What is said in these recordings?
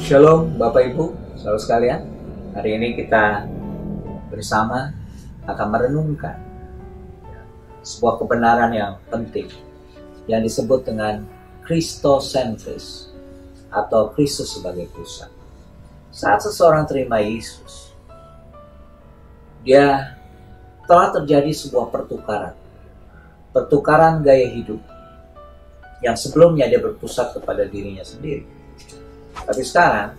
Shalom Bapak Ibu, saudara sekalian. Hari ini kita bersama akan merenungkan sebuah kebenaran yang penting yang disebut dengan Christocentris atau Kristus sebagai pusat. Saat seseorang terima Yesus, dia telah terjadi sebuah pertukaran gaya hidup yang sebelumnya dia berpusat kepada dirinya sendiri. Tapi sekarang,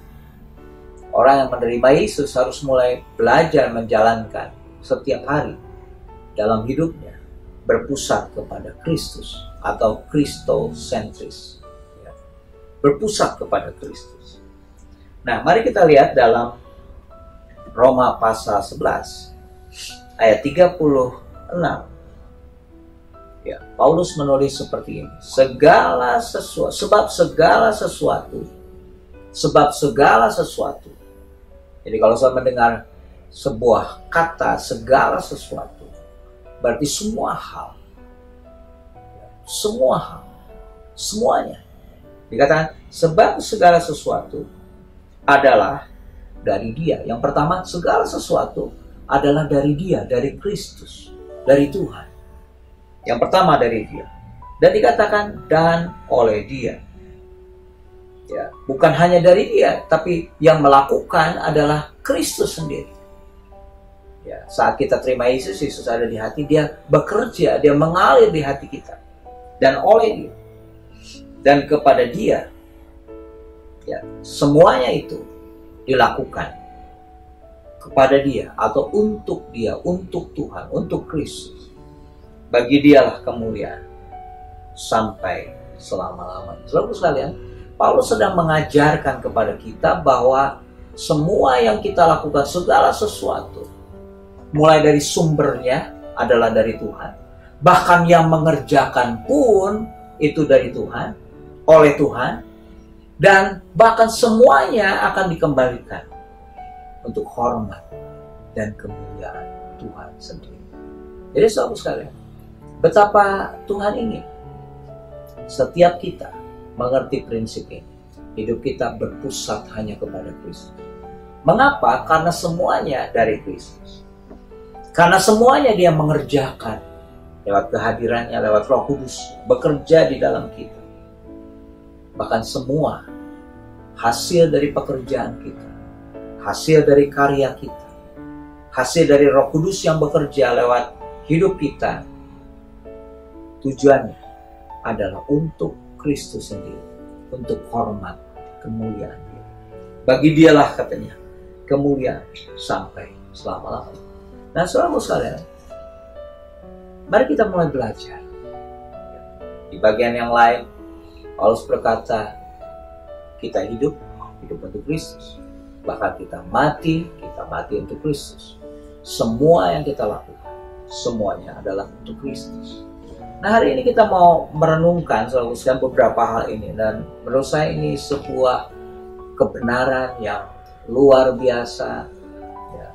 orang yang menerima Yesus harus mulai belajar menjalankan setiap hari dalam hidupnya berpusat kepada Kristus atau Christocentris. Berpusat kepada Kristus. Nah, mari kita lihat dalam Roma pasal 11 ayat 36. Ya, Paulus menulis seperti ini. Sebab segala sesuatu. Jadi kalau saya mendengar sebuah kata segala sesuatu, berarti semua hal. Semuanya. Dikatakan sebab segala sesuatu adalah dari Dia. Yang pertama, segala sesuatu adalah dari Dia, dari Kristus, dari Tuhan. Yang pertama dari Dia. Dan dikatakan dan oleh Dia. Ya, bukan hanya dari Dia, tapi yang melakukan adalah Kristus sendiri. Ya, saat kita terima Yesus, Yesus ada di hati, Dia bekerja, Dia mengalir di hati kita. Dan oleh Dia. Dan kepada Dia, ya, semuanya itu dilakukan kepada Dia atau untuk Dia, untuk Tuhan, untuk Kristus. Bagi Dialah kemuliaan sampai selama-lamanya. Saudara sekalian, Paulus sedang mengajarkan kepada kita bahwa semua yang kita lakukan, segala sesuatu, mulai dari sumbernya adalah dari Tuhan. Bahkan yang mengerjakan pun itu dari Tuhan, oleh Tuhan. Dan bahkan semuanya akan dikembalikan untuk hormat dan kemuliaan Tuhan sendiri. Jadi saudara sekalian, betapa Tuhan ingin setiap kita mengerti prinsip ini. Hidup kita berpusat hanya kepada Kristus. Mengapa? Karena semuanya dari Kristus. Karena semuanya Dia mengerjakan lewat kehadirannya, lewat Roh Kudus bekerja di dalam kita. Bahkan semua hasil dari pekerjaan kita, hasil dari karya kita, hasil dari Roh Kudus yang bekerja lewat hidup kita, tujuannya adalah untuk Kristus sendiri, untuk hormat, kemuliaan Dia. Bagi Dialah katanya kemuliaan sampai selama-lamanya. Nah, saudara sekalian, mari kita mulai belajar. Di bagian yang lain, Paulus berkata, kita hidup untuk Kristus. Bahkan kita mati untuk Kristus. Semua yang kita lakukan, semuanya adalah untuk Kristus. Nah, hari ini kita mau merenungkan beberapa hal ini. Dan menurut saya ini sebuah kebenaran yang luar biasa. Ya.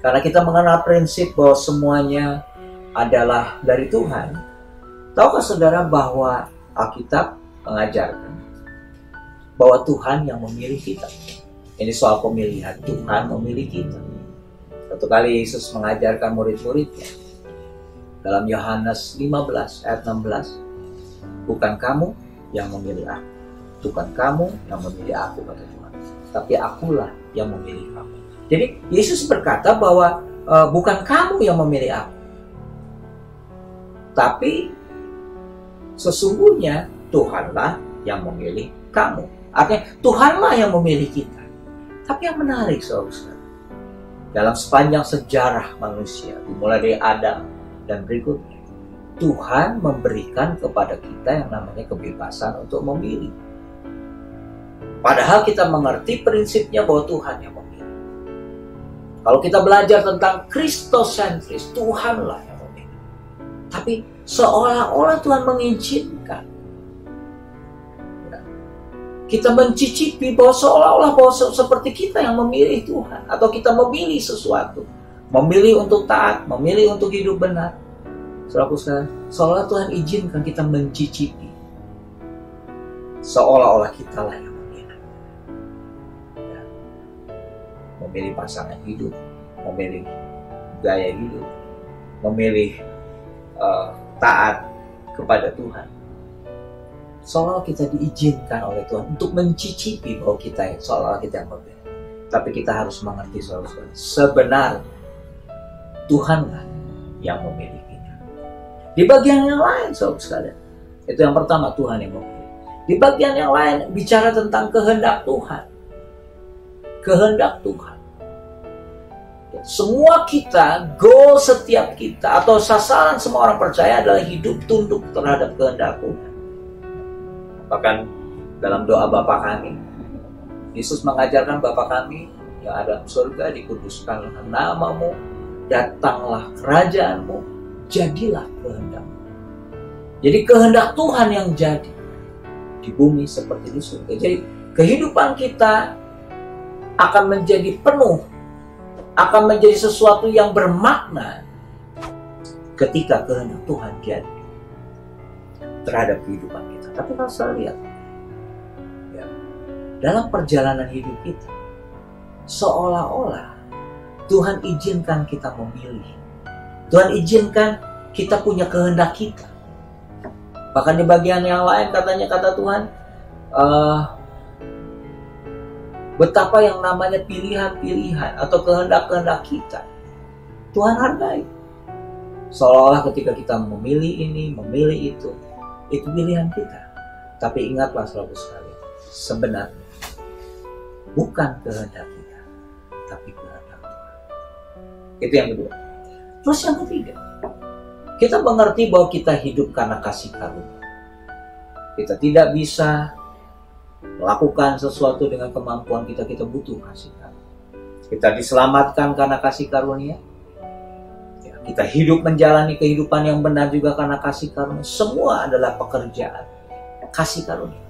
Karena kita mengenal prinsip bahwa semuanya adalah dari Tuhan. Tahukah saudara bahwa Alkitab mengajarkan bahwa Tuhan yang memilih kita? Ini soal pemilihan. Tuhan memilih kita. Satu kali Yesus mengajarkan murid-muridnya dalam Yohanes 15 ayat 16, bukan kamu yang memilih aku, bukan kamu yang memilih aku, kata Tuhan, tapi akulah yang memilih kamu. Jadi Yesus berkata bahwa bukan kamu yang memilih aku, tapi sesungguhnya Tuhanlah yang memilih kamu. Artinya Tuhanlah yang memilih kita. Tapi yang menarik saudara, dalam sepanjang sejarah manusia, dimulai dari Adam dan berikutnya, Tuhan memberikan kepada kita yang namanya kebebasan untuk memilih. Padahal kita mengerti prinsipnya bahwa Tuhan yang memilih. Kalau kita belajar tentang Christocentris, Tuhanlah yang memilih. Tapi seolah-olah Tuhan mengizinkan kita mencicipi bahwa seolah-olah bahwa seperti kita yang memilih Tuhan, atau kita memilih sesuatu. Memilih untuk taat, memilih untuk hidup benar. Saudara, seolah Tuhan izinkan kita mencicipi. Seolah-olah kita lah yang memilih. memilih pasangan hidup, memilih gaya hidup, memilih taat kepada Tuhan. Seolah kita diizinkan oleh Tuhan untuk mencicipi bahwa kita seolah kita yang berbeda. Tapi kita harus mengerti saudara-saudara, sebenarnya Tuhanlah yang memilikinya. Di bagian yang lain saudara sekalian, itu yang pertama, Tuhan yang memilih. Di bagian yang lain bicara tentang kehendak Tuhan. Kehendak Tuhan. Semua kita, goal setiap kita atau sasaran semua orang percaya adalah hidup tunduk terhadap kehendak Tuhan. Bahkan dalam doa Bapa kami, Yesus mengajarkan, Bapa kami yang ada di surga, dikuduskanlah namamu, datanglah kerajaanmu, jadilah kehendak-Mu. Jadi kehendak Tuhan yang jadi di bumi seperti di surga. Jadi kehidupan kita akan menjadi penuh, akan menjadi sesuatu yang bermakna ketika kehendak Tuhan jadi terhadap kehidupan kita. Tapi kalau saya lihat ya, dalam perjalanan hidup kita, seolah-olah Tuhan izinkan kita memilih. Tuhan izinkan kita punya kehendak kita. Bahkan di bagian yang lain katanya, kata Tuhan, betapa yang namanya pilihan-pilihan atau kehendak-kehendak kita Tuhan hargai. Seolah-olah ketika kita memilih ini, memilih itu pilihan kita. Tapi ingatlah saudara sekalian, sebenarnya bukan kehendak kita, tapi kehendak Tuhan. Itu yang kedua. Terus yang ketiga, kita mengerti bahwa kita hidup karena kasih karunia. Kita tidak bisa melakukan sesuatu dengan kemampuan kita, kita butuh kasih karunia. Kita diselamatkan karena kasih karunia. Ya, kita hidup menjalani kehidupan yang benar juga karena kasih karunia. Semua adalah pekerjaan kasih karunia.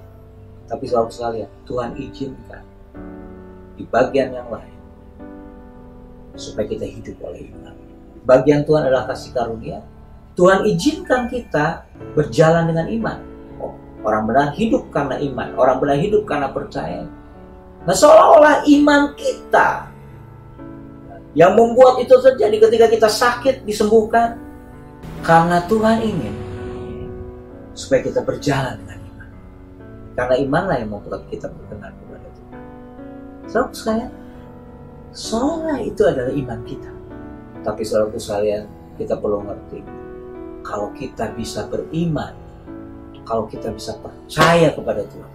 Tapi saudara sekalian, Tuhan izinkan di bagian yang lain supaya kita hidup oleh iman. Bagian Tuhan adalah kasih karunia. Tuhan izinkan kita berjalan dengan iman. Orang benar hidup karena iman. Orang benar hidup karena percaya. Nah, seolah-olah iman kita yang membuat itu terjadi ketika kita sakit disembuhkan. Karena Tuhan ingin supaya kita berjalan dengan iman. Karena imanlah yang membuat kita berkenan kepada Tuhan. Saudara sekalian, seolah itu adalah iman kita. Tapi saudara sekalian, kita perlu ngerti, kalau kita bisa beriman, kalau kita bisa percaya kepada Tuhan,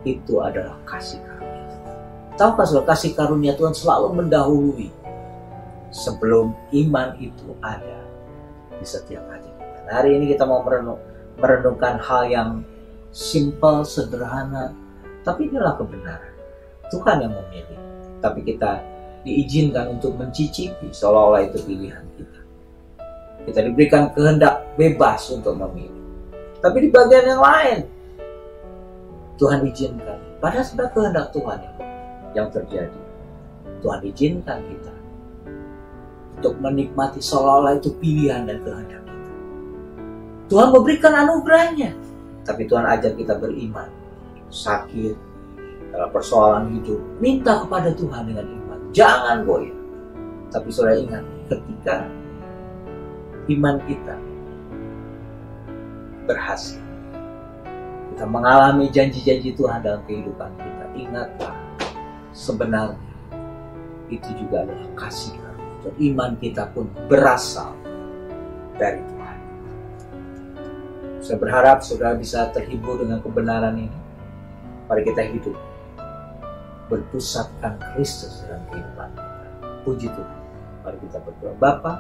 itu adalah kasih karunia. Tahukah saudara, kasih karunia Tuhan selalu mendahului sebelum iman itu ada di setiap hati kita. Nah, hari ini kita mau merenungkan hal yang simpel, sederhana, tapi inilah kebenaran. Tuhan yang memilih, tapi kita diizinkan untuk mencicipi seolah-olah itu pilihan kita. Kita diberikan kehendak bebas untuk memilih. Tapi di bagian yang lain, Tuhan izinkan. Padahal sebenarnya kehendak Tuhan yang terjadi. Tuhan izinkan kita untuk menikmati seolah-olah itu pilihan dan kehendak kita. Tuhan memberikan anugerahnya. Tapi Tuhan ajak kita beriman. Sakit, dalam persoalan hidup, minta kepada Tuhan dengan iman. Jangan goyah. Tapi saudara ingat, ketika iman kita berhasil, kita mengalami janji-janji Tuhan dalam kehidupan kita, ingatlah, sebenarnya itu juga adalah kasih karunia. Dan iman kita pun berasal dari Tuhan. Saya berharap saudara bisa terhibur dengan kebenaran ini. Mari kita hidup berpusatkan Kristus dalam kehidupan kita. Puji Tuhan. Mari kita berdoa. Bapa,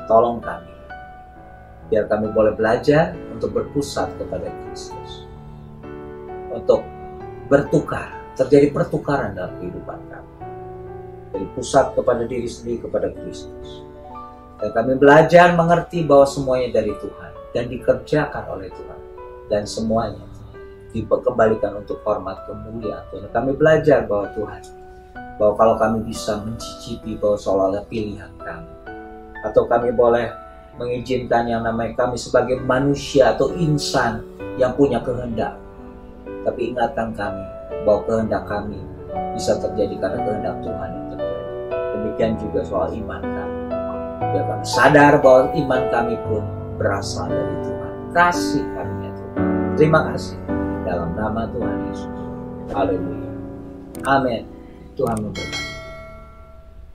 tolong kami, biar kami boleh belajar untuk berpusat kepada Kristus, untuk bertukar, terjadi pertukaran dalam kehidupan kami, dari pusat kepada diri sendiri kepada Kristus. Dan kami belajar mengerti bahwa semuanya dari Tuhan dan dikerjakan oleh Tuhan, dan semuanya dikembalikan untuk hormat kemuliaan Tuhan. Kami belajar bahwa Tuhan, bahwa kalau kami bisa mencicipi bahwa seolah-olah pilihan kami, atau kami boleh mengizinkan yang namanya kami sebagai manusia atau insan yang punya kehendak. Tapi ingatkan kami bahwa kehendak kami bisa terjadi karena kehendak Tuhan yang terjadi. Demikian juga soal iman kami. Biar kami sadar bahwa iman kami pun berasal dari Tuhan. Kasih karunia Tuhan. Terima kasih dalam nama Tuhan Yesus. Haleluya. Amin. Tuhan memberkati.